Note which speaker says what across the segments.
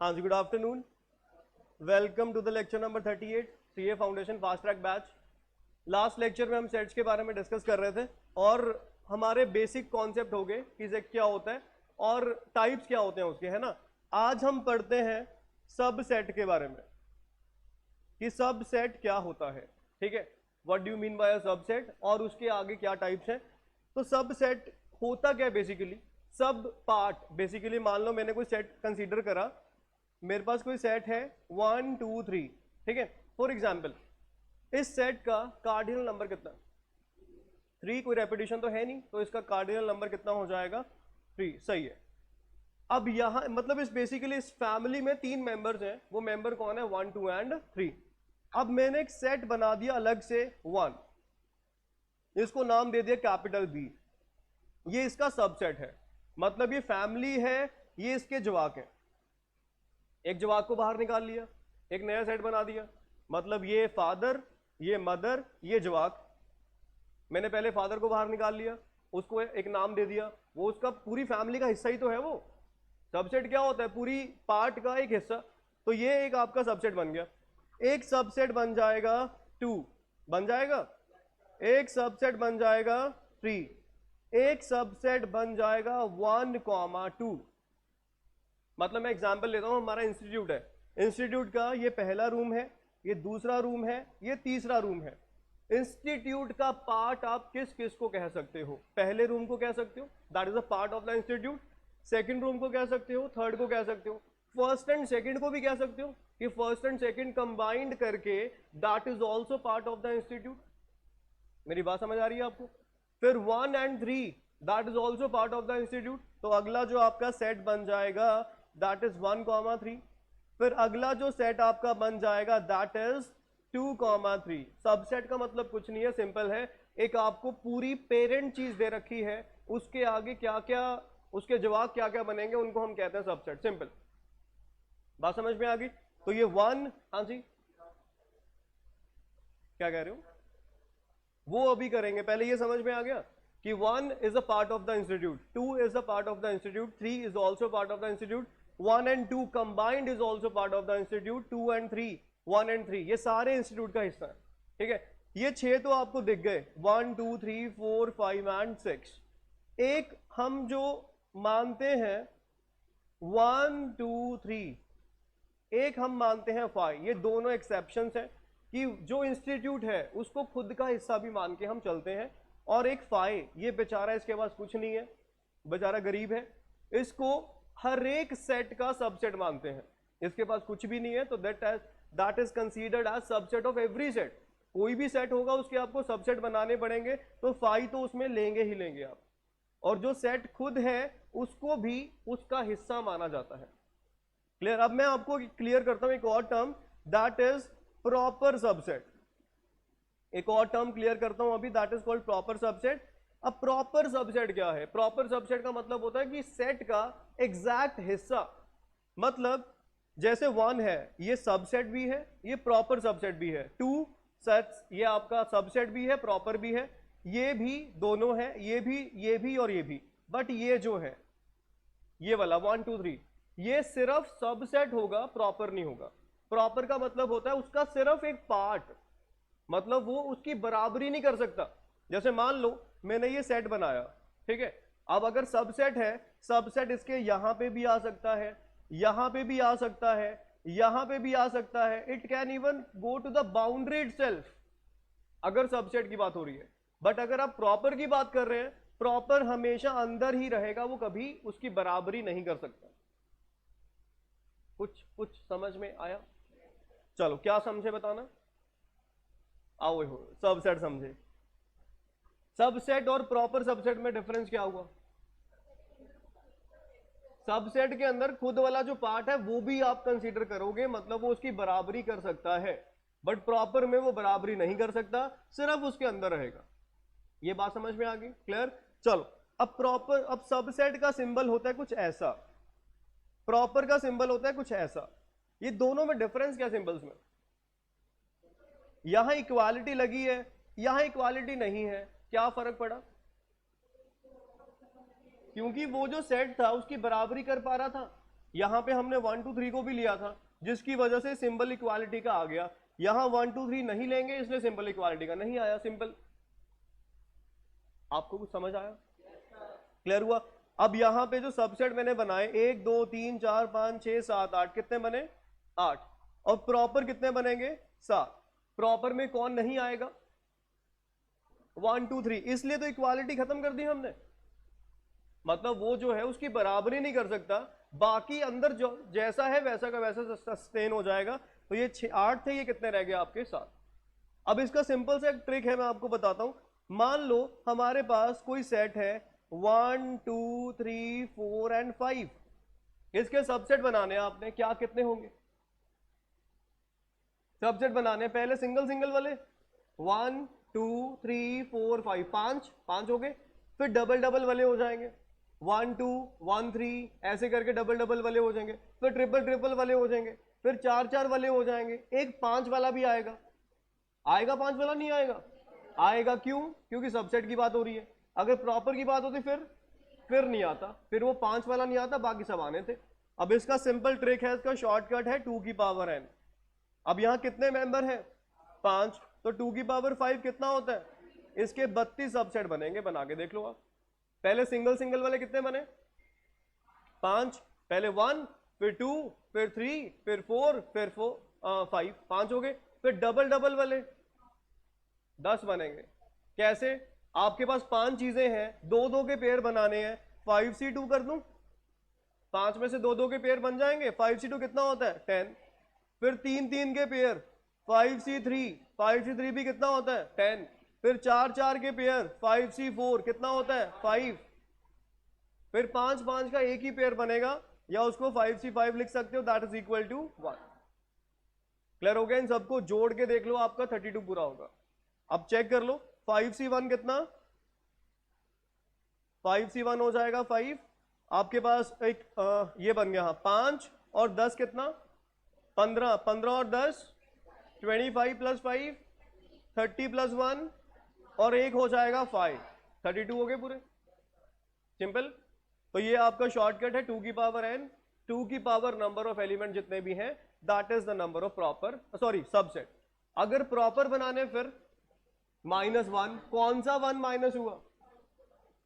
Speaker 1: हाँ जी, good afternoon. Welcome to the lecture number 38 CA foundation fast track batch. Last lecture में हम sets के बारे में डिस्कस कर रहे थे और हमारे बेसिक कॉन्सेप्ट हो गए कि सेट क्या होता है और टाइप्स क्या होते हैं उसके, है ना। आज हम पढ़ते हैं सब सेट के बारे में कि सब सेट क्या होता है, ठीक है। What do you mean by a subset और उसके आगे क्या टाइप्स हैं। तो सब सेट होता क्या है बेसिकली, सब पार्ट। बेसिकली मान लो मैंने कोई सेट कंसीडर करा, मेरे पास कोई सेट है 1 2 3, ठीक है। फॉर एग्जाम्पल इस सेट का कार्डिनल नंबर कितना, 3। कोई रेपिटेशन तो है नहीं, तो इसका कार्डिनल नंबर कितना हो जाएगा, 3। सही है। अब यहां मतलब इस बेसिकली इस फैमिली में 3 मेंबर्स हैं, वो मेंबर कौन है, 1 2 एंड 3। अब मैंने एक सेट बना दिया अलग से 1, इसको नाम दे दिया कैपिटल बी। ये इसका सबसेट है, मतलब ये फैमिली है, ये इसके जवाक हैं। एक जवाक को बाहर निकाल लिया, एक नया सेट बना दिया, मतलब ये फादर, ये मदर, ये जवाक। मैंने पहले फादर को बाहर निकाल लिया, उसको एक नाम दे दिया, वो उसका पूरी फैमिली का हिस्सा ही तो है। वो सबसेट क्या होता है, पूरी पार्ट का एक हिस्सा। तो ये एक आपका सबसेट बन गया। एक सबसेट बन जाएगा 2, बन जाएगा। एक सबसेट बन जाएगा 3, एक सबसेट बन जाएगा 1, 2। मतलब मैं एग्जांपल लेता हूं, हमारा इंस्टीट्यूट है, इंस्टीट्यूट का ये पहला रूम है, ये दूसरा रूम है, ये तीसरा रूम है। इंस्टीट्यूट का पार्ट आप किस किस को कह सकते हो, पहले रूम को कह सकते हो, that is a part of the institute. Second room को कह सकते हो, थर्ड को कह सकते हो, फर्स्ट एंड सेकंड को भी कह सकते हो कि फर्स्ट एंड सेकंड कंबाइंड करके that is also part of the institute. मेरी बात समझ आ रही है आपको। फिर 1 and 3 that is also part of the institute. तो अगला जो आपका सेट बन जाएगा दैट इज 1, 3। फिर अगला जो सेट आपका बन जाएगा दैट इज 2, 3। सबसेट का मतलब कुछ नहीं है, सिंपल है। एक आपको पूरी पेरेंट चीज दे रखी है, उसके आगे क्या क्या, उसके जवाब क्या क्या बनेंगे, उनको हम कहते हैं सबसेट। सिंपल बात समझ में आ गई। तो ये 1, हाँ जी क्या कह रहे हो, वो अभी करेंगे, पहले ये समझ में आ गया कि 1 is a part of the institute, 2 is a part of the institute, 3 is also part of the institute, 1 and 2 combined is also part of the institute, 2 and 3, 1 and 3 ये सारे इंस्टीट्यूट का हिस्सा है, ठीक है। ये 6 तो आपको दिख गए, 1 2 3 4 5 एंड 6। एक हम जो मानते हैं 1 2 3, एक हम मानते हैं 5। ये दोनों एक्सेप्शंस हैं कि जो इंस्टीट्यूट है उसको खुद का हिस्सा भी मान के हम चलते हैं। और एक 5, ये बेचारा, इसके पास कुछ नहीं है, बेचारा गरीब है, इसको हर एक सेट का सबसेट मानते हैं, इसके पास कुछ भी नहीं है, तो that is considered as subset of every set. कोई भी सेट होगा उसके आपको सबसेट बनाने पड़ेंगे, तो 5 तो उसमें लेंगे ही लेंगे आप। और जो सेट खुद है उसको भी उसका हिस्सा माना जाता है। क्लियर। अब मैं आपको क्लियर करता हूं एक और term, that is proper subset. एक और टर्म क्लियर करता हूं अभी, that is called proper subset. अब प्रॉपर सबसेट क्या है, प्रॉपर सबसेट का मतलब होता है कि सेट का एग्जैक्ट हिस्सा। मतलब जैसे 1 है, ये सबसेट भी है, ये प्रॉपर सबसेट भी है। 2 सेट्स, ये आपका सबसेट भी है, प्रॉपर भी है, ये भी दोनों है, ये भी और ये भी। बट ये जो है ये वाला 1 2 3, ये सिर्फ सबसेट होगा, प्रॉपर नहीं होगा। प्रॉपर का मतलब होता है उसका सिर्फ एक पार्ट, मतलब वो उसकी बराबरी नहीं कर सकता। जैसे मान लो मैंने ये सेट बनाया, ठीक है। अब अगर सबसेट है, सबसेट इसके यहां पे भी आ सकता है, यहां पे भी आ सकता है, यहां पे भी आ सकता है। It can even go to the boundary itself, अगर सबसेट की बात हो रही है। बट अगर आप प्रॉपर की बात कर रहे हैं, प्रॉपर हमेशा अंदर ही रहेगा, वो कभी उसकी बराबरी नहीं कर सकता। कुछ कुछ समझ में आया? चलो क्या समझे बताना। आओ हो सबसेट समझे। सबसेट और प्रॉपर सबसेट में डिफरेंस क्या हुआ? सबसेट के अंदर खुद वाला जो पार्ट है वो भी आप कंसीडर करोगे, मतलब वो उसकी बराबरी कर सकता है। बट प्रॉपर में वो बराबरी नहीं कर सकता, सिर्फ उसके अंदर रहेगा। ये बात समझ में आ गई? क्लियर। चलो अब प्रॉपर, अब सबसेट का सिंबल होता है कुछ ऐसा, प्रॉपर का सिंबल होता है कुछ ऐसा। ये दोनों में डिफरेंस क्या सिंबल्स में? यहां इक्वालिटी लगी है, यहां इक्वालिटी नहीं है, क्या फर्क पड़ा? क्योंकि वो जो सेट था उसकी बराबरी कर पा रहा था, यहाँ पे हमने 1 2 3 को भी लिया था, जिसकी वजह से सिंबल इक्वालिटी का आ गया। यहाँ 1 2 3 नहीं लेंगे, इसलिए सिंबल इक्वालिटी का नहीं आया। सिंपल। आपको कुछ समझ आया? क्लियर हुआ? अब यहाँ पे जो सबसेट मैंने बनाए 1 2 3 4 5 6 7 8, कितने बने? 8। और प्रॉपर कितने बनेंगे? 7। प्रॉपर में कौन नहीं आएगा? 1 2 3, इसलिए तो इक्वालिटी खत्म कर दी हमने। मतलब वो जो है उसकी बराबरी नहीं कर सकता, बाकी अंदर जो जैसा है वैसा का वैसा सस्टेन हो जाएगा। तो ये 8 थे, ये कितने रह गए आपके? 7। अब इसका सिंपल सा एक ट्रिक है, मैं आपको बताता हूं। मान लो हमारे पास कोई सेट है 1 2 3 4 एंड 5, इसके सबसेट बनाने हैं आपने। क्या कितने होंगे सबसेट बनाने? पहले सिंगल सिंगल वाले 1 2 3 4 5, 5 हो गए। फिर डबल डबल वाले हो जाएंगे 1 2 1 3, ऐसे करके डबल डबल वाले हो जाएंगे। फिर ट्रिपल ट्रिपल वाले हो जाएंगे। फिर 4 4 वाले हो जाएंगे। एक 5 वाला भी आएगा। आएगा 5 वाला? नहीं आएगा? आएगा। क्यों? क्योंकि सबसेट की बात हो रही है। अगर प्रॉपर की बात होती फिर नहीं आता, फिर वो 5 वाला नहीं आता, बाकी सब आने थे। अब इसका सिंपल ट्रिक है, इसका शॉर्टकट है 2 की पावर n। अब यहां कितने मेंबर हैं? 5। तो 2 की पावर 5 कितना होता है? इसके 32 सबसेट बनेंगे। बना के देख लो आप। पहले सिंगल सिंगल वाले कितने बने? 5। पहले 1, फिर 2, फिर 3, फिर 4, फिर 5, 5 हो गए। फिर डबल डबल वाले 10 बनेंगे। कैसे? आपके पास 5 चीजें हैं, 2 2 के पेयर बनाने हैं। 5c2 कर दूं? 5 में से 2 2 के पेयर बन जाएंगे। 5c2 कितना होता है? 10। फिर 3 3 के पेयर 5c3, 5c3 भी कितना होता है? 10। फिर 4 4 के पेयर 5c4 कितना होता है? 5। फिर 5 5 का एक ही पेयर बनेगा, या उसको 5c5 लिख सकते हो, that is equal to 1। Clear हो गया? इन सबको जोड़ के देख लो, आपका 32 पूरा होगा। अब चेक कर लो 5c1 कितना? 5c1 हो जाएगा 5। आपके पास एक ये बन गया 5 और 10 कितना? 15। 15 और 10 25 प्लस 5 30 प्लस 1 और एक हो जाएगा 5। 32 हो गए पूरे। सिंपल। तो ये आपका शॉर्टकट है 2 की पावर n। 2 की पावर नंबर ऑफ एलिमेंट जितने भी हैं, that is the number of proper subset. अगर प्रॉपर बनाने फिर -1। कौन सा 1 माइनस हुआ?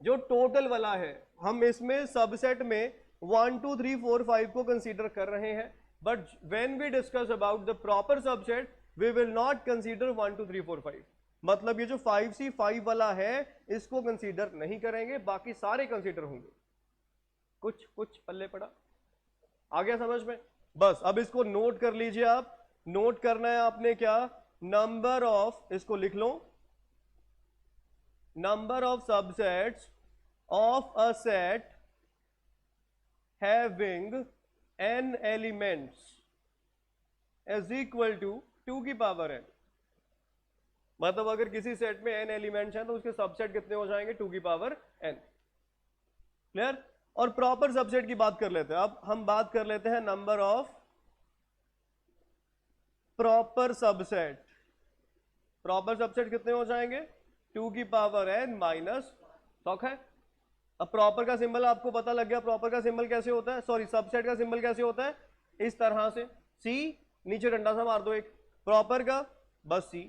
Speaker 1: जो टोटल वाला है। हम इसमें सबसेट में 1 2 3 4 5 को कंसीडर कर रहे हैं, but when we discuss about the proper subset we will not consider 1 2 3 4 5। मतलब ये जो 5c5 वाला है इसको कंसीडर नहीं करेंगे, बाकी सारे कंसीडर होंगे। कुछ पल्ले पड़ा? आ गया समझ में? बस अब इसको नोट कर लीजिए आप। नोट करना है आपने क्या? नंबर ऑफ, इसको लिख लो, number of subsets of a set having n elements is equal to 2 की पावर n। मतलब अगर किसी सेट में n एलिमेंट्स हैं तो उसके सबसेट कितने हो जाएंगे? 2 की पावर n। क्लियर? और प्रॉपर सबसेट की बात कर लेते हैं। अब हम बात कर लेते हैं number of proper subset. Proper subset कितने हो जाएंगे? 2 की पावर n माइनस। शौक है? अब प्रॉपर का सिंबल आपको पता लग गया। प्रॉपर का सिंबल कैसे होता है, सॉरी सबसेट का सिंबल कैसे होता है? इस तरह से C, नीचे डंडा सा मार दो एक। प्रॉपर का बस C।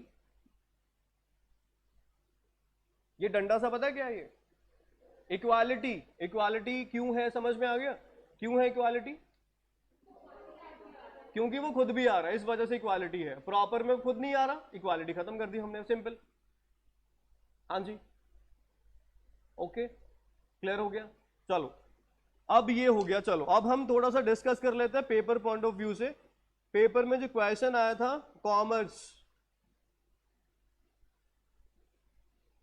Speaker 1: ये डंडा सा पता है क्या? ये इक्वालिटी। इक्वालिटी क्यों है? समझ में आ गया क्यों है इक्वालिटी? क्योंकि वो खुद भी आ रहा है, इस वजह से इक्वालिटी है। प्रॉपर में खुद नहीं आ रहा, इक्वालिटी खत्म कर दी हमने। सिंपल। हाँ जी, ओके, क्लियर हो गया? चलो अब ये हो गया। चलो अब हम थोड़ा सा डिस्कस कर लेते हैं पेपर पॉइंट ऑफ व्यू से। पेपर में जो क्वेश्चन आया था कॉमर्स,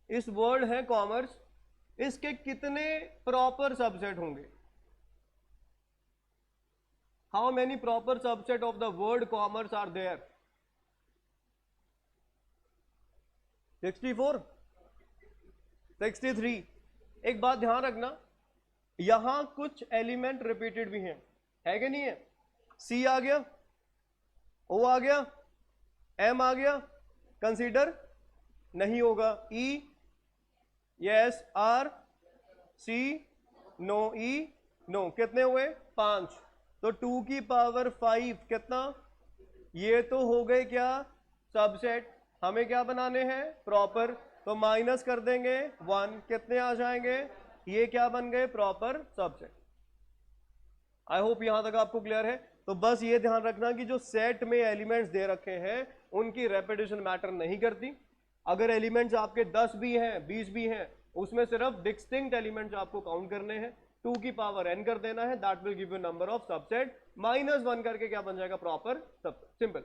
Speaker 1: इस वर्ड है कॉमर्स, इसके कितने प्रॉपर सबसेट होंगे? How many proper subset of the word commerce are there? 64, 63। एक बात ध्यान रखना, यहां कुछ एलिमेंट रिपीटेड भी हैं, है कि नहीं है? सी आ गया, ओ आ गया, एम आ गया, कंसीडर नहीं होगा। E yes, R, C no, E no. कितने हुए? 5। तो 2 की पावर 5 कितना, ये तो हो गए क्या सबसेट, हमें क्या बनाने हैं प्रॉपर, तो माइनस कर देंगे 1, कितने आ जाएंगे, ये क्या बन गए प्रॉपर सबसेट। आई होप यहां तक आपको क्लियर है। तो बस ये ध्यान रखना कि जो सेट में एलिमेंट्स दे रखे हैं उनकी रेपिटेशन मैटर नहीं करती। अगर एलिमेंट्स आपके 10 भी हैं 20 भी हैं, उसमें सिर्फ डिस्टिंक्ट एलिमेंट्स आपको काउंट करने हैं, 2 की पावर n कर देना है, that will give you number of subset, -1 करके क्या बन जाएगा प्रॉपर सबसेट, सिंपल।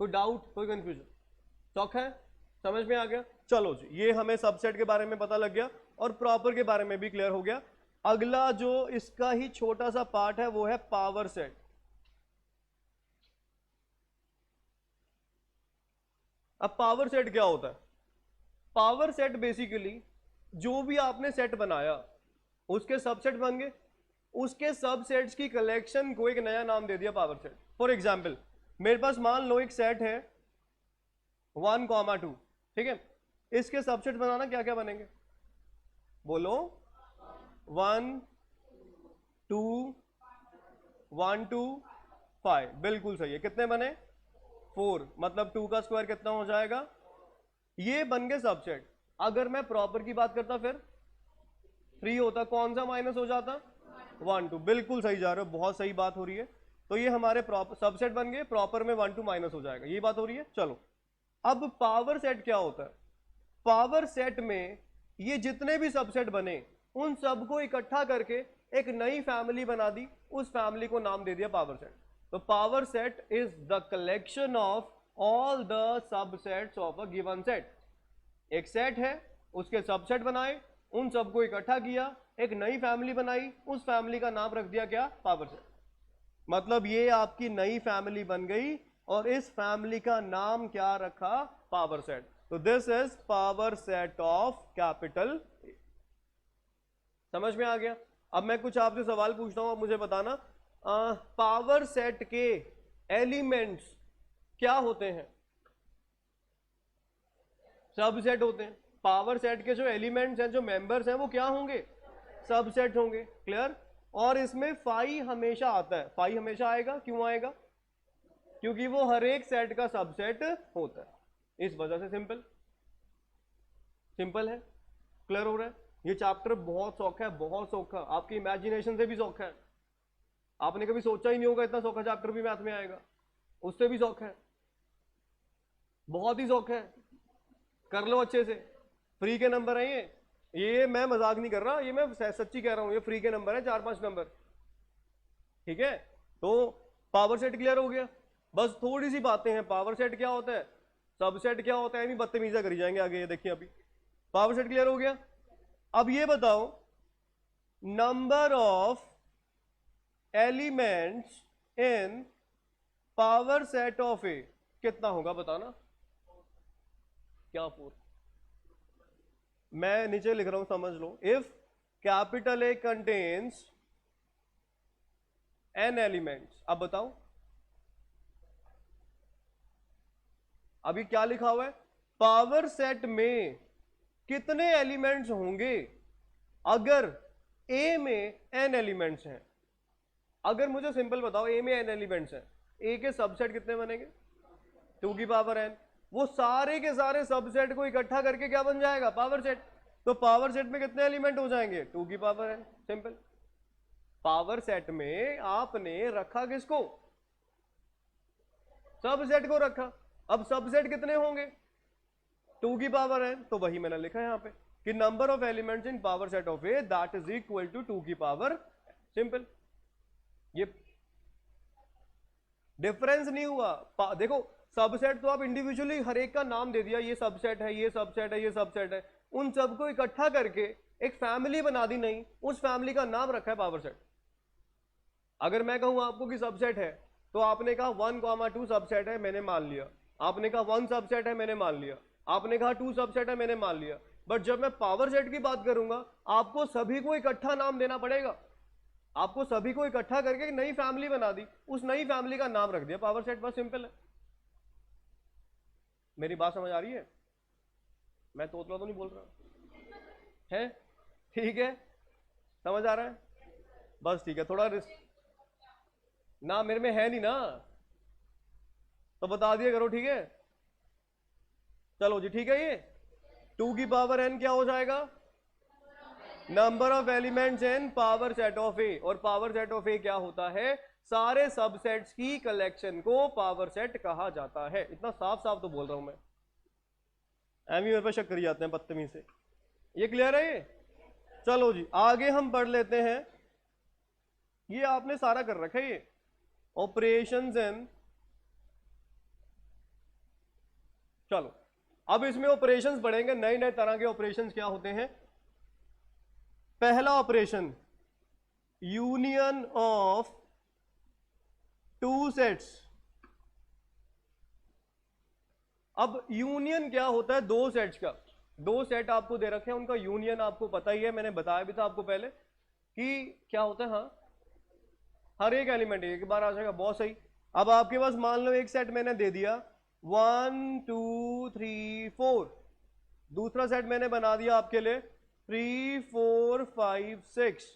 Speaker 1: कोई डाउट, कोई कंफ्यूजन, शौक है, समझ में आ गया? चलो जी, ये हमें सबसेट के बारे में पता लग गया और प्रॉपर के बारे में भी क्लियर हो गया। अगला जो इसका ही छोटा सा पार्ट है वो है पावर सेट। अब पावर सेट क्या होता है? पावर सेट बेसिकली जो भी आपने सेट बनाया उसके सबसेट बन गए, उसके सबसेट्स की कलेक्शन को एक नया नाम दे दिया पावर सेट। फॉर एग्जाम्पल मेरे पास मान लो एक सेट है 1,2, ठीक है, इसके सबसेट बनाना क्या क्या बनेंगे, बोलो। 1 2 1 2 5, बिल्कुल सही है। कितने बने 4, मतलब 2 का स्क्वायर कितना हो जाएगा, ये बन गए सबसेट। अगर मैं प्रॉपर की बात करता फिर 3 होता, कौन सा माइनस हो जाता 1 2, बिल्कुल सही जा रहे हो, बहुत सही बात हो रही है। तो ये हमारे सबसेट बन गए, प्रॉपर में 1 2 माइनस हो जाएगा, ये बात हो रही है। चलो अब पावर सेट क्या होता है? पावर सेट में ये जितने भी सबसेट बने उन सबको इकट्ठा करके एक नई फैमिली बना दी, उस फैमिली को नाम दे दिया पावर सेट। तो power set is the collection of all the subsets of a given set. एक सेट है, उसके सबसेट बनाए, उन सबको इकट्ठा किया, एक नई फैमिली बनाई, उस फैमिली का नाम रख दिया क्या, पावर सेट। मतलब ये आपकी नई फैमिली बन गई और इस फैमिली का नाम क्या रखा, पावर सेट। तो this is power set of capital. समझ में आ गया? अब मैं कुछ आपसे सवाल पूछता हूं, आप मुझे बताना पावर सेट के एलिमेंट्स क्या होते हैं? सबसेट होते हैं। पावर सेट के जो एलिमेंट्स हैं, जो मेंबर्स हैं, वो क्या होंगे, सबसेट होंगे। क्लियर? और इसमें फाई हमेशा आता है, फाई हमेशा आएगा, क्यों आएगा, क्योंकि वो हर एक सेट का सबसेट होता है, इस वजह से। सिंपल सिंपल है, क्लियर हो रहा है? ये चैप्टर बहुत सौखा है, बहुत सौखा, आपकी इमेजिनेशन से भी सौखा है। आपने कभी सोचा ही नहीं होगा इतना सौखा चैप्टर भी मैथ में आएगा, उससे भी सौखा है, बहुत ही सौखा है। कर लो अच्छे से, फ्री के नंबर है ये मैं मजाक नहीं कर रहा, ये मैं सच्ची कह रहा हूं, ये फ्री के नंबर है, 4-5 नंबर, ठीक है। तो पावर सेट क्लियर हो गया। बस थोड़ी सी बातें हैं, पावर सेट क्या होता है, सबसेट क्या होता है, बदतमीजा करी जाएंगे आगे, ये देखिए। अभी पावर सेट क्लियर हो गया। अब ये बताओ number of elements in power set of A कितना होगा, बताना। क्या 4? मैं नीचे लिख रहा हूं, समझ लो। If capital A contains n elements, अब बताओ अभी क्या लिखा हुआ है, पावर सेट में कितने एलिमेंट्स होंगे अगर ए में एन एलिमेंट्स हैं। अगर मुझे सिंपल बताओ, ए में एन एलिमेंट्स हैं, ए के सबसेट कितने बनेंगे, 2 की पावर एन। वो सारे के सारे सबसेट को इकट्ठा करके क्या बन जाएगा, पावर सेट। तो पावर सेट में कितने एलिमेंट हो जाएंगे, 2 की power n, simple. Power set में आपने रखा किसको, सबसेट को रखा। अब सबसेट कितने होंगे, 2 की पावर एन। तो वही मैंने लिखा है यहां पे कि number of elements in power set of A that is equal to 2 की पावर, सिंपल। ये डिफरेंस नहीं हुआ। देखो सबसेट तो आप इंडिविजुअली हर एक का नाम दे दिया, ये सबसेट है, ये सबसेट है, ये सबसेट है, उन सबको इकट्ठा करके एक फैमिली बना दी, नहीं, उस फैमिली का नाम रखा है पावर सेट। अगर मैं कहूं आपको कि सबसेट है, तो आपने कहा 1,2 सबसेट है, मैंने मान लिया। आपने कहा 1 सबसेट है, मैंने मान लिया। आपने कहा 2 सबसेट है, मैंने मान लिया। बट जब मैं पावर सेट की बात करूंगा, आपको सभी को इकट्ठा नाम देना पड़ेगा। आपको सभी को इकट्ठा करके एक नई फैमिली बना दी, उस नई फैमिली का नाम रख दिया पावर सेट, बस सिंपल है। मेरी बात समझ आ रही है? मैं तोतला तो नहीं बोल रहा है? ठीक है, समझ आ रहा है? बस ठीक है, थोड़ा ना मेरे में है नहीं ना, तो बता दिया करो, ठीक है। चलो जी, ठीक है। ये 2 की पावर n क्या हो जाएगा? Number of elements in power set of A, और पावर सेट ऑफ ए क्या होता है? सारे सबसेट्स की कलेक्शन को पावर सेट कहा जाता है। इतना साफ साफ तो बोल रहा हूं मैं, एमी मेरे पे शक करी जाते हैं बदतमीज से। ये क्लियर है ये? चलो जी, आगे हम पढ़ लेते हैं। ये आपने सारा कर रखा है, ये ऑपरेशंस इन, चलो अब इसमें ऑपरेशंस पढ़ेंगे, नए नए तरह के ऑपरेशंस क्या होते हैं। पहला operation, union of two sets. अब यूनियन क्या होता है? दो सेट्स का। दो सेट आपको दे रखे हैं, उनका यूनियन आपको पता ही है, मैंने बताया भी था आपको पहले कि क्या होता है। हाँ, हर एक एलिमेंट एक बार आ जाएगा, बहुत सही। अब आपके पास मान लो एक सेट मैंने दे दिया 1 2 3 4, दूसरा सेट मैंने बना दिया आपके लिए 3 4 5 6।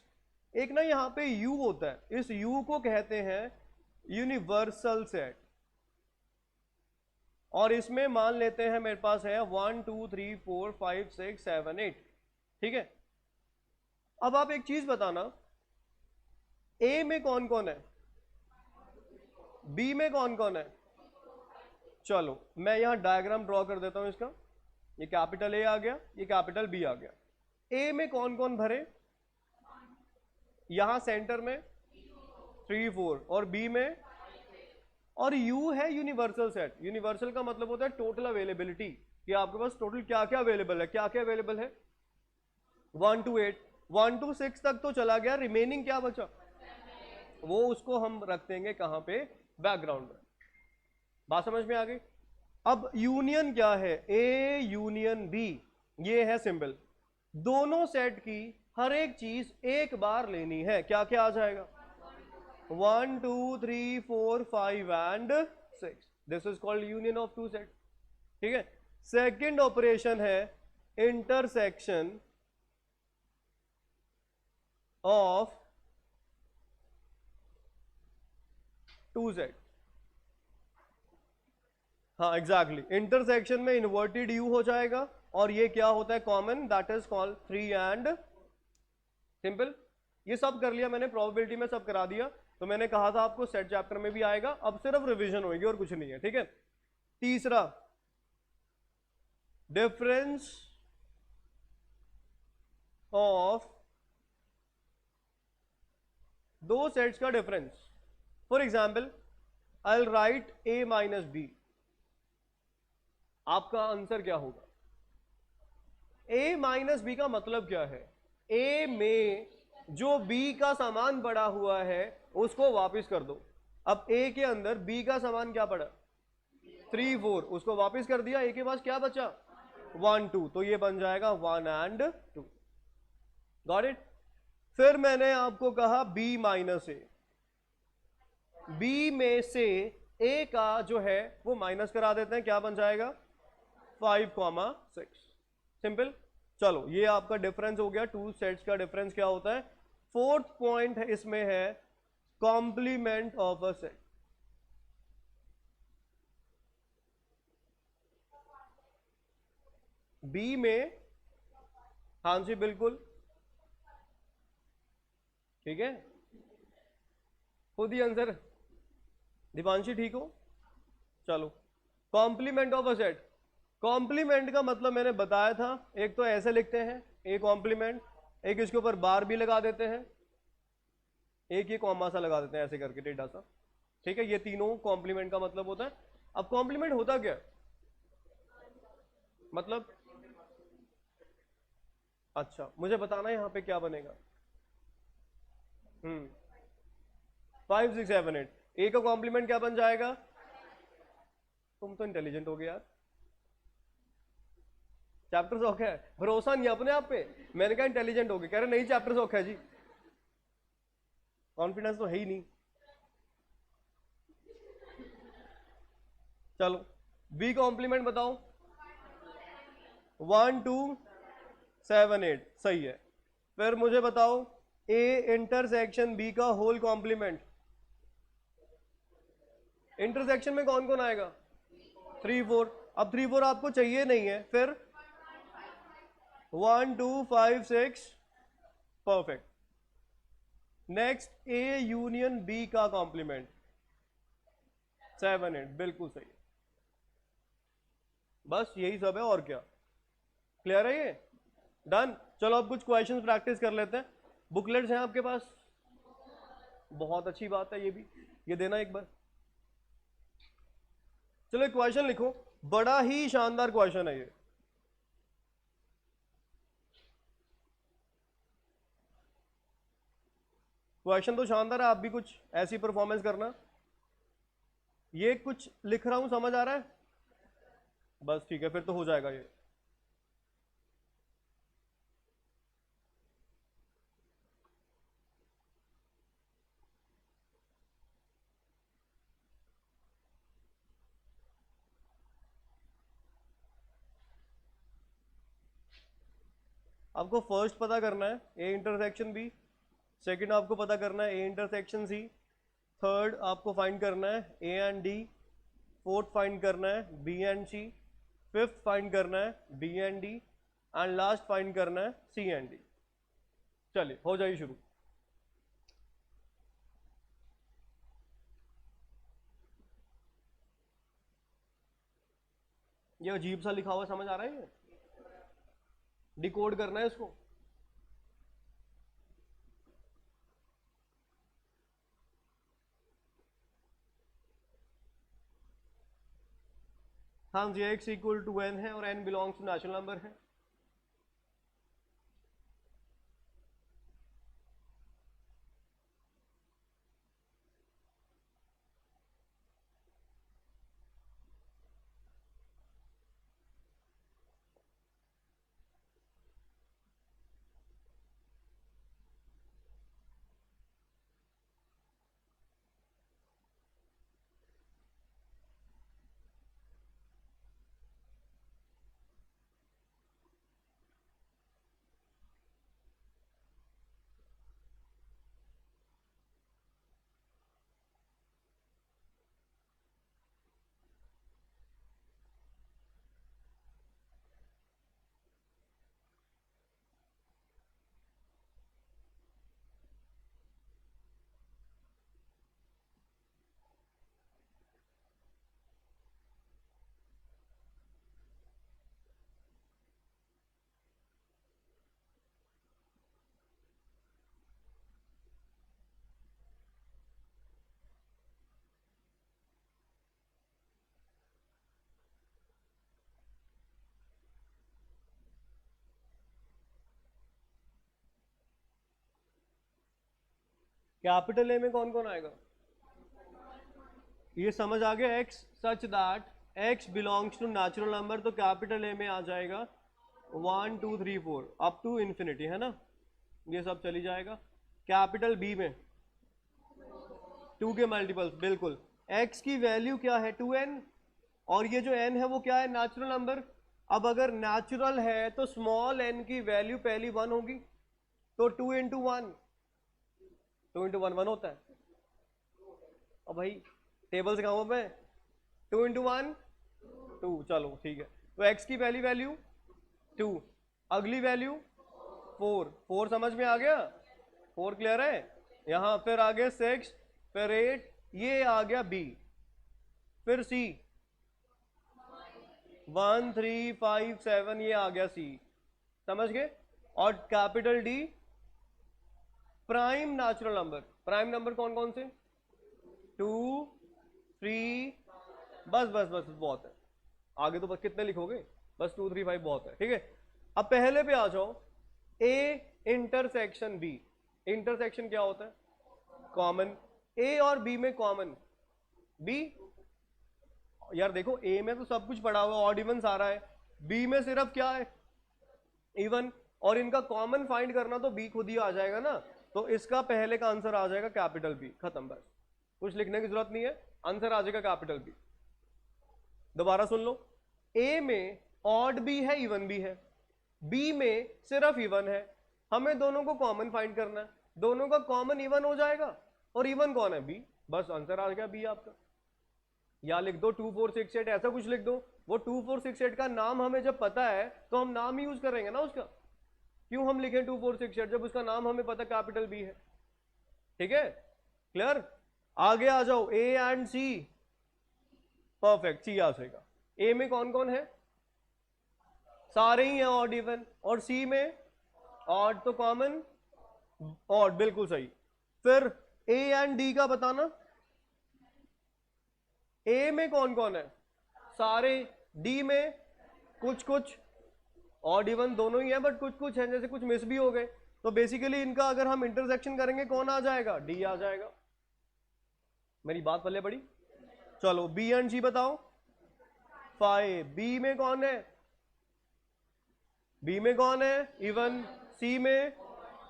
Speaker 1: एक ना यहाँ पे U होता है, इस U को कहते हैं यूनिवर्सल सेट, और इसमें मान लेते हैं मेरे पास है 1 2 3 4 5 6 7 8, ठीक है। अब आप एक चीज बताना, A में कौन कौन है, B में कौन कौन है? चलो मैं यहां डायग्राम ड्रॉ कर देता हूं इसका। ये कैपिटल A आ गया, ये कैपिटल B आ गया। A में कौन कौन भरे? यहां सेंटर में 3 4, और B में, और U है यूनिवर्सल सेट। यूनिवर्सल का मतलब होता है टोटल अवेलेबिलिटी, कि आपके पास टोटल क्या क्या अवेलेबल है। क्या क्या अवेलेबल है? 1 to 8, 1 to 6 तक तो चला गया, रिमेनिंग क्या बचा? वो उसको हम रख देंगे कहां पे? बैकग्राउंड में। बात समझ में आ गई? अब यूनियन क्या है? A यूनियन B, ये है सिंबल। दोनों सेट की हर एक चीज एक बार लेनी है। क्या क्या आ जाएगा? 1 2 3 4 5 and 6। This is called union of two set, ठीक है। सेकेंड ऑपरेशन है इंटरसेक्शन ऑफ टू सेट। हाँ एग्जैक्टली, इंटरसेक्शन में इन्वर्टेड U हो जाएगा, और ये क्या होता है? Common, that is called 3 and simple. ये सब कर लिया मैंने, प्रोबेबिलिटी में सब करा दिया। तो मैंने कहा था आपको सेट चैप्टर में भी आएगा, अब सिर्फ रिवीजन होगी और कुछ नहीं है, ठीक है। तीसरा, डिफरेंस ऑफ दो सेट्स का difference. For example I will write A minus B, आपका आंसर क्या होगा? A माइनस B का मतलब क्या है? A में जो B का सामान पड़ा हुआ है उसको वापस कर दो। अब A के अंदर B का सामान क्या पड़ा? 3 4, उसको वापस कर दिया। A के पास क्या बचा? 1 2, तो ये बन जाएगा 1 एंड 2। Got it? फिर मैंने आपको कहा B माइनस A, B में से A का जो है वो माइनस करा देते हैं, क्या बन जाएगा? 5, 6। सिंपल। चलो ये आपका डिफरेंस हो गया, टू सेट्स का डिफरेंस क्या होता है। फोर्थ पॉइंट है इसमें है complement of a set. B में, हाँ जी बिल्कुल, ठीक है, खुद ही आंसर। दीपांशी ठीक हो? चलो, complement of a set. Complement का मतलब मैंने बताया था, एक तो ऐसे लिखते हैं ए कॉम्प्लीमेंट, एक इसके ऊपर बार भी लगा देते हैं, एक ये कॉमा सा लगा देते हैं ऐसे करके टेढ़ा सा, ठीक है। ये तीनों कॉम्प्लीमेंट का मतलब होता है। अब कॉम्प्लीमेंट होता क्या? मतलब अच्छा मुझे बताना यहां पे क्या बनेगा। 5 6 7 8, ए का कॉम्प्लीमेंट क्या बन जाएगा? तुम तो इंटेलिजेंट हो गए यार, चैप्टर सौखा है, भरोसा नहीं अपने आप पे। मैंने कहा इंटेलिजेंट हो गए, कह रहे नहीं चैप्टर सौखा है जी, कॉन्फिडेंस तो है ही नहीं। चलो बी कॉम्प्लीमेंट बताओ। 1 2 7 8, सही है। फिर मुझे बताओ ए इंटरसेक्शन बी का होल कॉम्प्लीमेंट। इंटरसेक्शन में कौन कौन आएगा? 3 4। अब 3 4 आपको चाहिए नहीं है, फिर 1 2 5 6, perfect. Next A union B का कॉम्प्लीमेंट 7 8, बिल्कुल सही है। बस यही सब है, और क्या। क्लियर है ये? डन। चलो अब कुछ क्वेश्चंस प्रैक्टिस कर लेते हैं। बुकलेट्स हैं आपके पास? बहुत अच्छी बात है, ये देना एक बार। चलो एक क्वेश्चन लिखो, बड़ा ही शानदार क्वेश्चन है ये। क्वेश्चन तो शानदार है, आप भी कुछ ऐसी परफॉर्मेंस करना। ये कुछ लिख रहा हूं, समझ आ रहा है? बस ठीक है, फिर तो हो जाएगा ये। आपको फर्स्ट पता करना है ए इंटरसेक्शन बी, सेकंड आपको पता करना है ए इंटरसेक्शन सी, थर्ड आपको फाइंड करना है A and D, fourth find करना है B and C, fifth find करना है B and D, and last find करना है सी एंड डी। चलिए हो जाइए शुरू। ये अजीब सा लिखा हुआ समझ आ रहा है? ये डिकोड करना है इसको। हाँ जी, x इक्वल टू n है और n belongs to natural number है। कैपिटल ए में कौन कौन आएगा? ये समझ आ गया, x such that x belongs to natural number, तो कैपिटल ए में आ जाएगा 1 2 3 4 अप टू इन्फिनिटी, है ना? ये सब चली जाएगा। कैपिटल बी में 2 के मल्टीपल्स, बिल्कुल। x की वैल्यू क्या है? 2n, और ये जो n है वो क्या है? Natural number. अब अगर नेचुरल है तो स्मॉल n की वैल्यू पहली 1 होगी, तो 2 इंटू 1, 2 इंटू 1 1 होता है। अब भाई टेबल से कहूँ मैं, 2 इंटू 1 2, चलो ठीक है। तो x की पहली वैल्यू 2, अगली वैल्यू 4, 4 समझ में आ गया? 4 क्लियर है? यहाँ फिर आ गया 6, फिर 8, ये आ गया b, फिर c 1 3 5 7, ये आ गया c, समझ गए? और capital D prime natural number. Prime number कौन कौन से? 2 3, बस बस बस बहुत है, आगे तो बस कितने लिखोगे? बस 2 3 5 बहुत है, ठीक है। अब पहले पे आ जाओ, ए इंटरसेक्शन बी। इंटरसेक्शन क्या होता है? कॉमन। ए और बी में कॉमन बी, यार देखो ए में तो सब कुछ पड़ा हुआ, ऑड इवन सारा है, बी में सिर्फ क्या है? इवन। और इनका कॉमन फाइंड करना तो बी खुद ही आ जाएगा ना, तो इसका पहले का आंसर आ जाएगा कैपिटल बी, खत्म, बस कुछ लिखने की जरूरत नहीं है, आंसर आ जाएगा कैपिटल बी। दोबारा सुन लो, ए में ऑड भी है इवन भी है, बी में सिर्फ इवन है, हमें दोनों को कॉमन फाइंड करना है, दोनों का कॉमन इवन हो जाएगा, और इवन कौन है? बी। बस आंसर आ गया बी आपका। या लिख दो 2 4 6 8, ऐसा कुछ लिख दो। वो 2 4 6 8 का नाम हमें जब पता है तो हम नाम ही यूज करेंगे ना उसका। क्यों हम लिखें 2 4 6 8 जब उसका नाम हमें पता कैपिटल बी है? ठीक है, क्लियर? आगे आ जाओ, ए एंड सी। परफेक्ट, सी आ जाएगा। ए में कौन कौन है? सारे ही हैं ऑड इवन, और सी में ऑड तो कॉमन, ऑड, बिल्कुल सही। फिर ए एंड डी का बताना। ए में कौन कौन है? सारे। डी में कुछ कुछ, ऑड इवन दोनों ही है बट कुछ कुछ है, जैसे कुछ मिस भी हो गए। तो बेसिकली इनका अगर हम इंटरसेक्शन करेंगे कौन आ जाएगा? डी आ जाएगा। मेरी बात पल्ले पड़ी? चलो बी एंड सी बताओ। 5। बी में कौन है? बी में कौन है? इवन। सी में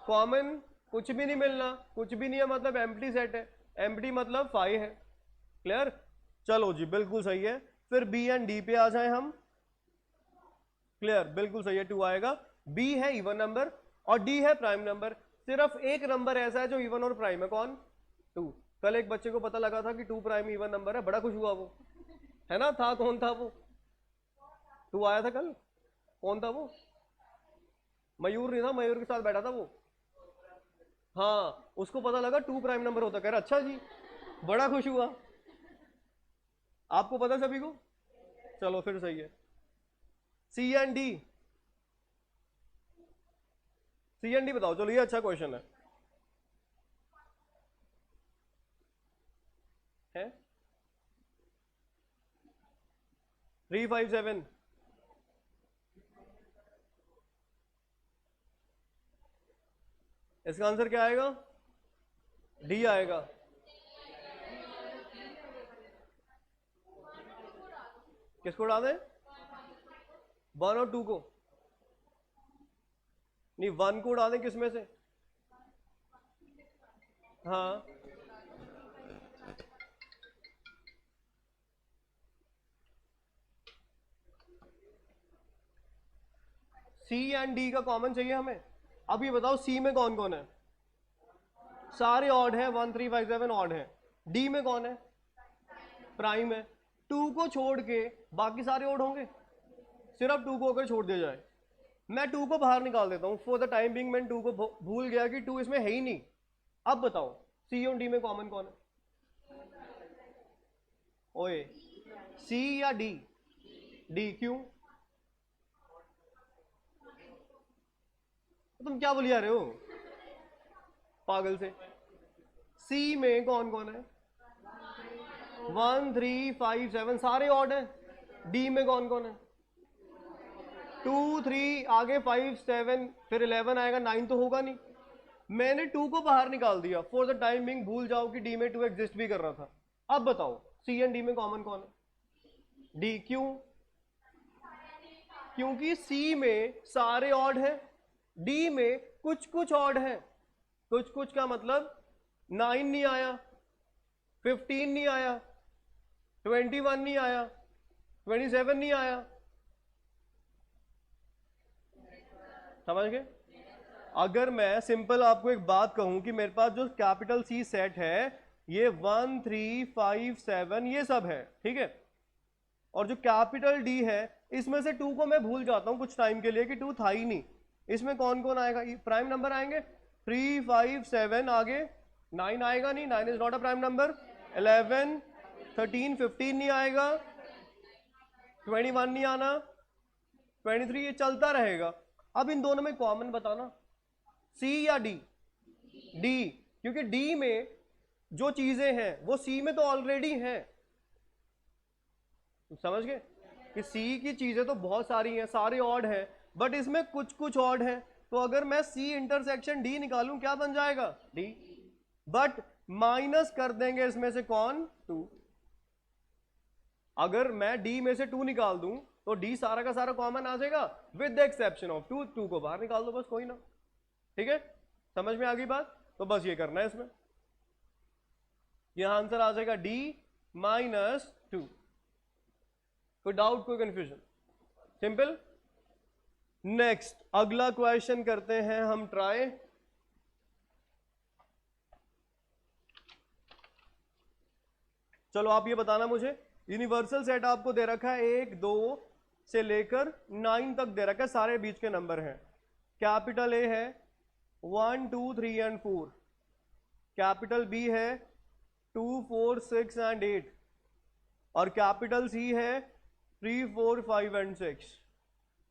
Speaker 1: कॉमन, कुछ भी नहीं मिलना, कुछ भी नहीं है मतलब एम्प्टी सेट है, एम्प्टी मतलब 5 है। क्लियर? चलो जी, बिल्कुल सही है। फिर बी एंड डी पे आ जाए हम। क्लियर, बिल्कुल सही है, 2 आएगा। बी है इवन नंबर और डी है प्राइम नंबर। सिर्फ एक नंबर ऐसा है जो इवन और प्राइम है, कौन? 2। कल एक बच्चे को पता लगा था कि 2 प्राइम इवन नंबर है, बड़ा खुश हुआ वो, है ना? था कौन था वो? 2 आया था कल, कौन था वो? मयूर नहीं था, मयूर के साथ बैठा था वो। हाँ, उसको पता लगा 2 प्राइम नंबर होता, कह रहा अच्छा जी, बड़ा खुश हुआ। आपको पता सभी को? चलो फिर सही है। C and D, C and D बताओ। चलो ये अच्छा क्वेश्चन है 3 5 7। इसका आंसर क्या आएगा? डी आएगा। किसको डाल दें? 1 और 2 को? नहीं, 1 को डाल दें किसमें से? हाँ, सी एंड डी का कॉमन चाहिए हमें। अब ये बताओ सी में कौन कौन है? सारे ऑड है, 1 3 5 7 ऑड है। डी में कौन है? प्राइम है। 2 को छोड़ के बाकी सारे ऑड होंगे, सिर्फ 2 को अगर छोड़ दिया जाए। मैं 2 को बाहर निकाल देता हूं फॉर द टाइम बिंग। मैं 2 को भूल गया कि 2 इसमें है ही नहीं। अब बताओ सी और डी में कॉमन कौन है? ओए, सी या डी? डी। क्यों? तुम क्या बोली जा रहे हो पागल से? सी में कौन कौन है? 1 3 5 7 सारे ऑड है। डी में कौन कौन है? 2 3 आगे 5 7 फिर 11 आएगा, 9 तो होगा नहीं। मैंने 2 को बाहर निकाल दिया फॉर द टाइम बिंग, भूल जाओ कि डी में 2 एग्जिस्ट भी कर रहा था। अब बताओ सी एंड डी में कॉमन कौन है? डी। क्यों? क्योंकि सी में सारे ऑड है, डी में कुछ कुछ ऑड है। कुछ कुछ का मतलब 9 नहीं आया, 15 नहीं आया, 21 नहीं आया, 27 नहीं आया। समझ गए? अगर मैं सिंपल आपको एक बात कहूं कि मेरे पास जो कैपिटल सी सेट है ये 1 3 5 7 ये सब है, ठीक है, और जो कैपिटल डी है इसमें से 2 को मैं भूल जाता हूं कुछ टाइम के लिए कि 2 था ही नहीं। इसमें कौन कौन आएगा? प्राइम नंबर आएंगे। 3 5 7 आगे 9 आएगा नहीं, 9 is not a prime number. 11 13 15 नहीं आएगा, 21 नहीं आना, 23, ये चलता रहेगा। अब इन दोनों में कॉमन बताना, सी या डी? डी, क्योंकि डी में जो चीजें हैं वो सी में तो ऑलरेडी हैं। समझ गए कि सी की चीजें तो बहुत सारी हैं, सारे ऑड हैं, बट इसमें कुछ कुछ ऑड है। तो अगर मैं सी इंटरसेक्शन डी निकालूं क्या बन जाएगा? डी। बट माइनस कर देंगे इसमें से कौन? 2। अगर मैं डी में से 2 निकाल दूं तो डी सारा का सारा कॉमन आ जाएगा विद द एक्सेप्शन ऑफ 2। 2 को बाहर निकाल दो बस, कोई ना। ठीक है, समझ में आ गई बात? तो बस ये करना है इसमें। यह आंसर आ जाएगा डी -2। कोई डाउट, कोई कंफ्यूजन? सिंपल। नेक्स्ट अगला क्वेश्चन करते हैं हम ट्राई। चलो आप ये बताना मुझे, यूनिवर्सल सेट आपको दे रखा है 1 2 से लेकर 9 तक दे रखा है, सारे बीच के नंबर हैं। कैपिटल ए है 1 2 3 एंड 4, कैपिटल बी है 2 4 6 एंड 8, और कैपिटल सी है 3 4 5 एंड 6।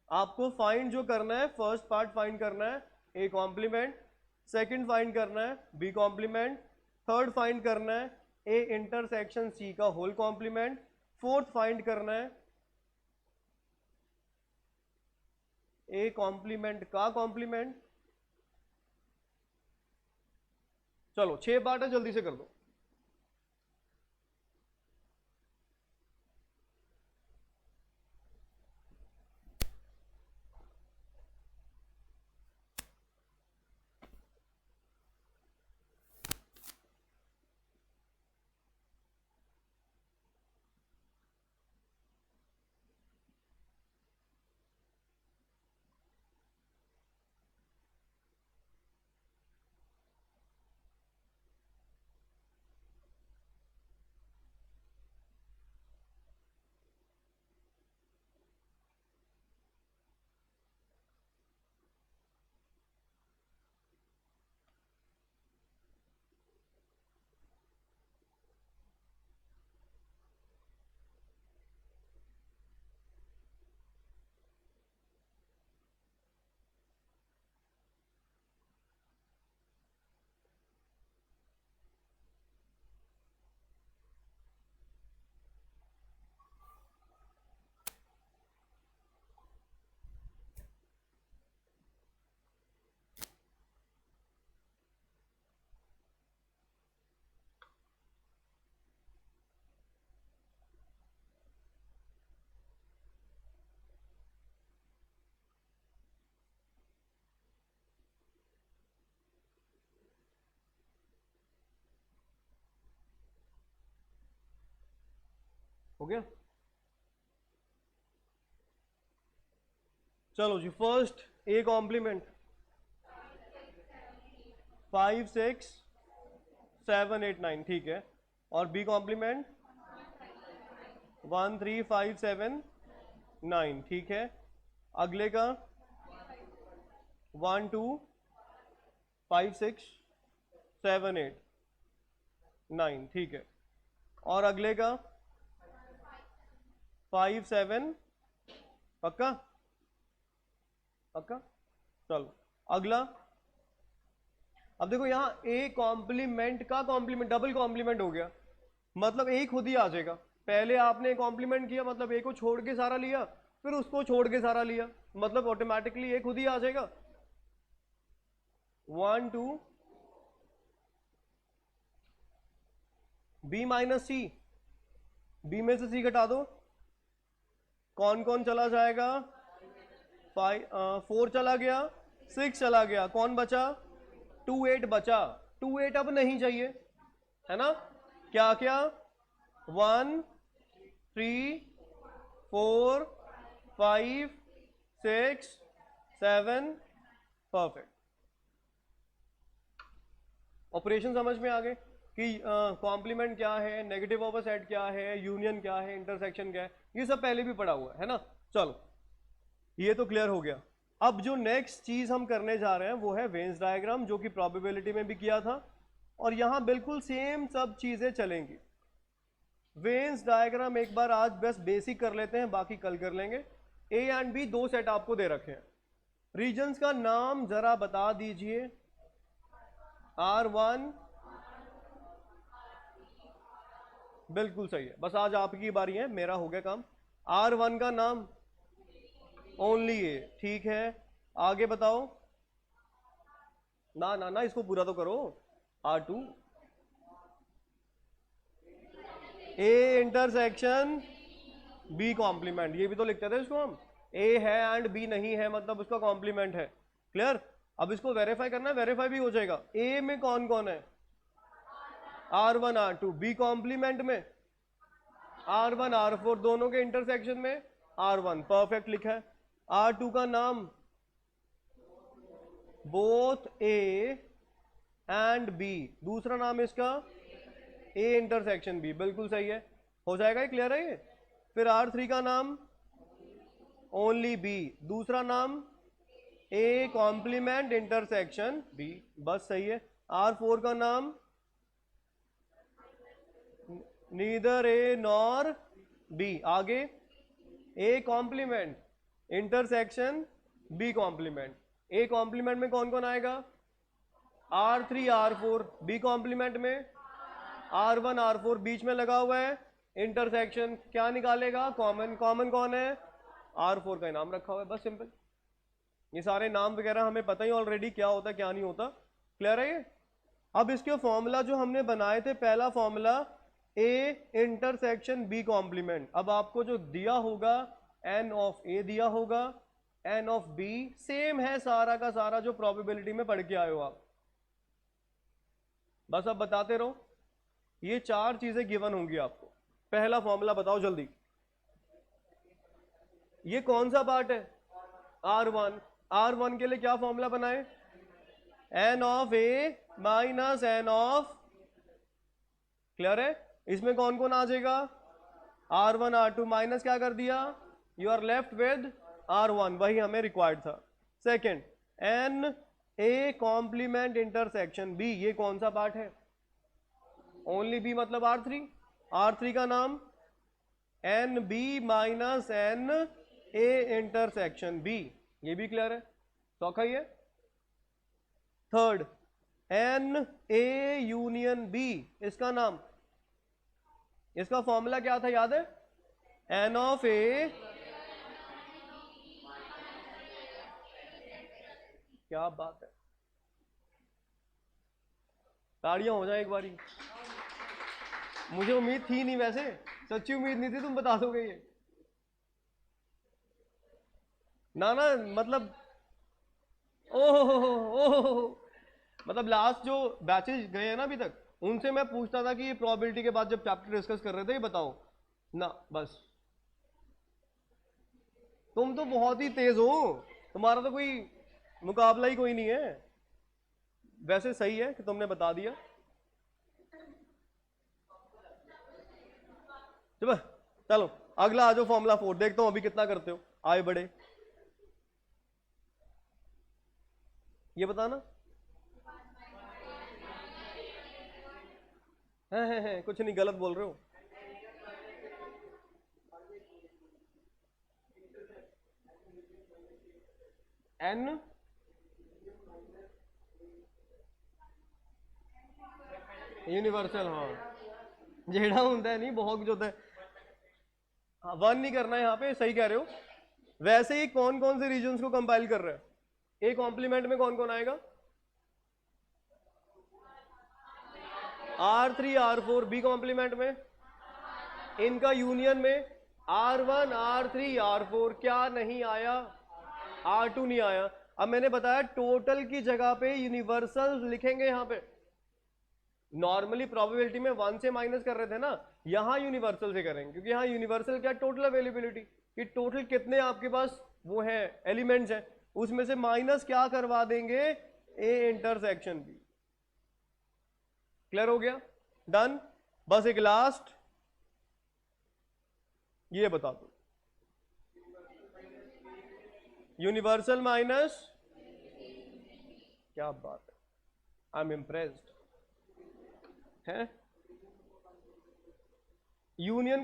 Speaker 1: आपको फाइंड जो करना है, फर्स्ट पार्ट फाइंड करना है ए कॉम्प्लीमेंट, सेकंड फाइंड करना है बी कॉम्प्लीमेंट, थर्ड फाइंड करना है ए इंटरसेक्शन सी का होल कॉम्प्लीमेंट, फोर्थ फाइंड करना है ए कॉम्प्लीमेंट का कॉम्प्लीमेंट। चलो 6 पार्ट है, जल्दी से कर दो। हो गया? चलो जी, फर्स्ट ए कॉम्प्लीमेंट 5 6 7 8 9, ठीक है, और बी कॉम्प्लीमेंट 1 3 5 7 9, ठीक है। अगले का 1 2 5 6 7 8 9, ठीक है, और अगले का 5 7, पक्का पक्का। चलो अगला, अब देखो यहाँ ए कॉम्प्लीमेंट का कॉम्प्लीमेंट डबल कॉम्प्लीमेंट हो गया, मतलब ए खुद ही आ जाएगा। पहले आपने कॉम्प्लीमेंट किया, मतलब ए को छोड़ के सारा लिया, फिर उसको छोड़ के सारा लिया, मतलब ऑटोमेटिकली ए खुद ही आ जाएगा। 1 2 बी माइनस सी, बी में से सी घटा दो, कौन कौन चला जाएगा? 4 चला गया, 6 चला गया, कौन बचा? 2 8 बचा। 2 8 अब नहीं चाहिए, है ना? क्या क्या? 1 3 4 5 6 7, परफेक्ट। ऑपरेशन समझ में आ गए कि कॉम्प्लीमेंट क्या है, नेगेटिव ऑफ अ सेट क्या है, यूनियन क्या है, इंटरसेक्शन क्या है, ये सब पहले भी पढ़ा हुआ है ना। चलो ये तो क्लियर हो गया। अब जो नेक्स्ट चीज हम करने जा रहे हैं वो है वेन्स डायग्राम, जो कि प्रोबेबिलिटी में भी किया था, और यहां बिल्कुल सेम सब चीजें चलेंगी। वेन्स डायग्राम एक बार आज बस बेसिक कर लेते हैं, बाकी कल कर लेंगे। ए एंड बी दो सेट आपको दे रखे हैं, रीजन्स का नाम जरा बता दीजिए। R1, बिल्कुल सही है, बस आज आपकी बारी है, मेरा हो गया काम। R1 का नाम ओनली ए, ठीक है। आगे बताओ, ना ना ना इसको पूरा तो करो। R2 ए इंटरसेक्शन बी कॉम्प्लीमेंट, ये भी तो लिखते थे इसको हम। ए है एंड बी नहीं है, मतलब उसका कॉम्प्लीमेंट है। क्लियर? अब इसको वेरीफाई करना है, वेरीफाई भी हो जाएगा। ए में कौन कौन है? R1 R2, बी कॉम्प्लीमेंट में R1 R4, दोनों के इंटरसेक्शन में R1, परफेक्ट लिखा है। R2 का नाम बोथ ए एंड बी, दूसरा नाम इसका ए इंटरसेक्शन बी, बिल्कुल सही है, हो जाएगा, ये क्लियर है ये। फिर R3 का नाम ओनली बी, दूसरा नाम ए कॉम्प्लीमेंट इंटरसेक्शन बी, बस सही है। R4 का नाम नीदर ए नॉर बी, आगे A complement intersection B complement. A complement में कौन कौन आएगा? R3 R4, बी कॉम्प्लीमेंट में R1 R4 बीच में लगा हुआ है, इंटरसेक्शन क्या निकालेगा? कॉमन, कॉमन कौन है? R4 का इनाम रखा हुआ है, बस सिंपल। ये सारे नाम वगैरह हमें पता ही ऑलरेडी क्या होता है क्या नहीं होता, क्लियर है ये। अब इसके फॉर्मूला जो हमने बनाए थे, पहला formula A intersection B complement, अब आपको जो दिया होगा एन ऑफ ए दिया होगा, एन ऑफ बी सेम है सारा का सारा जो प्रोबेबिलिटी में पढ़ के आए हो आप, बस अब बताते रहो। ये चार चीजें गिवन होंगी आपको। पहला फॉर्मूला बताओ जल्दी, ये कौन सा पार्ट है? R1। R1 के लिए क्या फॉर्मूला बनाए? N of A minus n of, clear है। इसमें कौन कौन आ जाएगा? R1 R2 माइनस क्या कर दिया? You are left with R1, वही हमें रिक्वायर्ड था। Second, n A complement intersection B, ये कौन सा पार्ट है? ओनली बी मतलब R3। R3 का नाम n B minus n A intersection B, ये भी क्लियर है, चौथा ही है। Third, n A union B, इसका नाम, इसका फॉर्मूला क्या था याद है? एन ऑफ ए, क्या बात है, ताड़ियां हो जाए एक बारी। मुझे उम्मीद थी नहीं, वैसे सच्ची उम्मीद नहीं थी तुम बता दोगे ये, ना ना, मतलब ओह, मतलब लास्ट जो बैचेज गए हैं ना अभी तक, उनसे मैं पूछता था कि ये प्रोबेबिलिटी के बाद जब चैप्टर डिस्कस कर रहे थे, ये बताओ ना, बस तुम तो बहुत ही तेज हो, तुम्हारा तो कोई मुकाबला ही कोई नहीं है। वैसे सही है कि तुमने बता दिया। चलो अगला आ जाओ, फॉर्मूला 4, देखता हूं अभी कितना करते हो, आए बड़े। ये बताना है, कुछ नहीं, गलत बोल रहे हो। एन यूनिवर्सल, हाँ जेड़ा होता है नहीं, बहुत कुछ होता है। हाँ, वन नहीं करना है यहाँ पे, सही कह रहे हो। वैसे ही कौन कौन से रीजन्स को कंपाइल कर रहे हैं? ए कॉम्प्लीमेंट में कौन कौन आएगा? R3 R4, बी कॉम्प्लीमेंट में इनका यूनियन में R1 R3 R4, क्या नहीं आया? R2 नहीं आया। अब मैंने बताया टोटल की जगह पे यूनिवर्सल लिखेंगे यहाँ पे। नॉर्मली प्रोबेबिलिटी में 1 से माइनस कर रहे थे ना, यहां यूनिवर्सल से करेंगे, क्योंकि यहां यूनिवर्सल क्या? टोटल अवेलेबिलिटी, कि टोटल कितने आपके पास वो है एलिमेंट्स हैं, उसमें से माइनस क्या करवा देंगे? ए इंटरसेक्शन बी। क्लियर हो गया? डन। बस एक लास्ट ये बता दो, यूनिवर्सल माइनस, क्या बात है, आई एम इम्प्रेस्ड है। यूनियन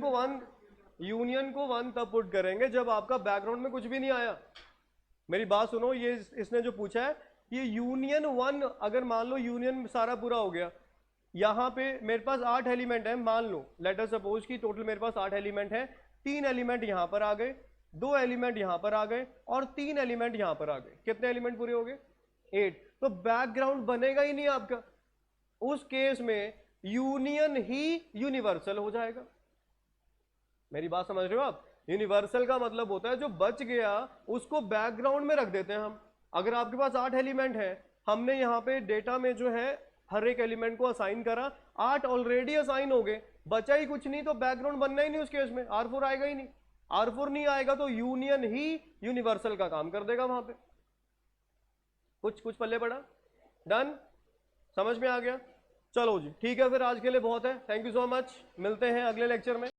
Speaker 1: को वन तब पुट करेंगे जब आपका बैकग्राउंड में कुछ भी नहीं आया। मेरी बात सुनो, ये इसने जो पूछा है, ये यूनियन 1, अगर मान लो यूनियन सारा पूरा हो गया, यहां पे मेरे पास 8 एलिमेंट है, मान लो, लेट अस सपोज कि टोटल मेरे पास 8 एलिमेंट है, 3 एलिमेंट यहां पर आ गए, 2 एलिमेंट यहां पर आ गए और 3 एलिमेंट यहां पर आ गए, कितने एलिमेंट पूरे हो गए? 8। तो बैकग्राउंड बनेगा ही नहीं आपका। उस केस में यूनियन ही यूनिवर्सल हो जाएगा। मेरी बात समझ रहे हो आप? यूनिवर्सल का मतलब होता है जो बच गया उसको बैकग्राउंड में रख देते हैं हम। अगर आपके पास 8 एलिमेंट है, हमने यहाँ पे डेटा में जो है हर एक एलिमेंट को असाइन करा, 8 ऑलरेडी असाइन हो गए, बचा ही कुछ नहीं, तो बैकग्राउंड बनना ही नहीं उस केस में, R4 आएगा ही नहीं। R4 नहीं आएगा तो यूनियन ही यूनिवर्सल का काम कर देगा वहां पे। कुछ पल्ले पड़ा? डन, समझ में आ गया? चलो जी, ठीक है, फिर आज के लिए बहुत है। थैंक यू सो मच, मिलते हैं अगले लेक्चर में।